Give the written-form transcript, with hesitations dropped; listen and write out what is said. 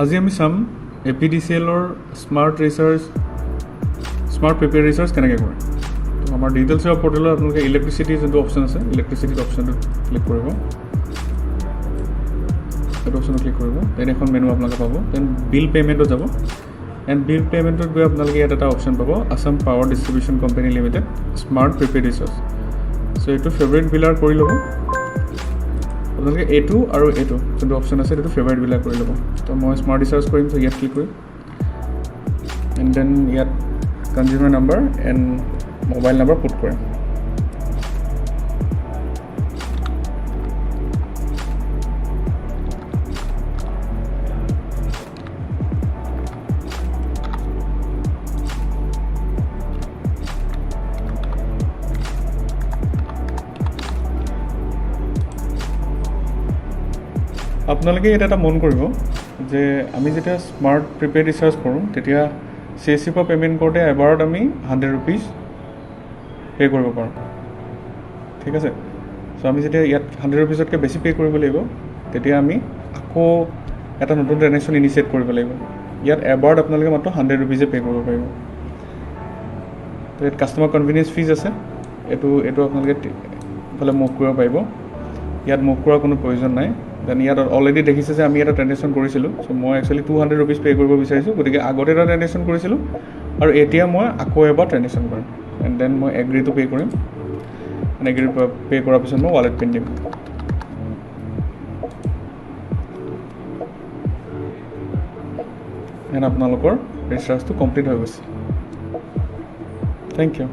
আজি আমি চাম APDCLৰ স্মাৰ্ট প্ৰিপেইড ৰিচাৰ্জ কেনেকৈ কৰে। তো আমাৰ ডিজিটেল সেৱা পৰ্টেলত আপোনালোকে ইলেক্ট্ৰিচিটি যোনটো অপশ্যন আছে ইলেক্ট্ৰিচিটিত অপশ্যনটো ক্লিক কৰিব, সেইটো অপশ্যনত ক্লিক কৰিব, দেন এখন মেনু আপোনালোকে পাব, দেন বিল পে'মেণ্টত যাব, এণ্ড বিল পে'মেণ্টত গৈ আপোনালোকে ইয়াত এটা অপশ্যন পাব Assam power distribution company limited smart prepaid recharge. So' এইটো ফেভৰেট বিলাৰ কৰি ল'ব আপোনালোকে, এইটো আৰু এইটো যোনটো অপশ্যন আছে সেইটো ফেভৰেট বিলাক কৰি ল'ব। তো মই স্মাৰ্ট ৰিচাৰ্জ কৰিম, চ' ইয়াত ক্লিক কৰিম, এণ্ড দেন ইয়াত consumer number and mobile number put কৰিম। আপোনালোকে ইয়াত এটা মন কৰিব যে আমি যেতিয়া স্মাৰ্ট প্ৰিপেইড ৰিচাৰ্জ কৰোঁ তেতিয়া CSC পৰা পে'মেণ্ট কৰোঁতে এবাৰত আমি 100 rupees পে' কৰিব পাৰোঁ, ঠিক আছে। চ' আমি যেতিয়া ইয়াত 100 rupeesতকৈ বেছি পে' কৰিব লাগিব তেতিয়া আমি আকৌ এটা নতুন ট্ৰেনজেকশ্যন ইনিচিয়েট কৰিব লাগিব। ইয়াত এবাৰত আপোনালোকে মাত্ৰ 100 rupees পে' কৰিব পাৰিব। তো ইয়াত কাষ্টমাৰ কনভিনিয়েঞ্চ ফিজ আছে, এইটো আপোনালোকে ইফালে মুভ কৰিব পাৰিব। ইয়াত মুভ কৰাৰ কোনো প্ৰয়োজন নাই। দেন ইয়াত অলৰেডি দেখিছে যে আমি এটা ট্ৰেনজেকশ্যন কৰিছিলোঁ, চ' মই একচুৱেলি 200 rupees পে' কৰিব বিচাৰিছোঁ, গতিকে আগতে এটা ট্ৰেনজেকশ্যন কৰিছিলোঁ আৰু এতিয়া মই আকৌ এবাৰ ট্ৰেনজেকশ্যন কৰিম, এণ্ড দেন মই এগ্ৰিটো পে' কৰিম, এগ্ৰি পে' কৰাৰ পিছত মই ৱালেট পিন দিম। এণ্ড আপোনালোকৰ ৰিচাৰ্জটো কমপ্লিট হৈ গৈছে। Thank U.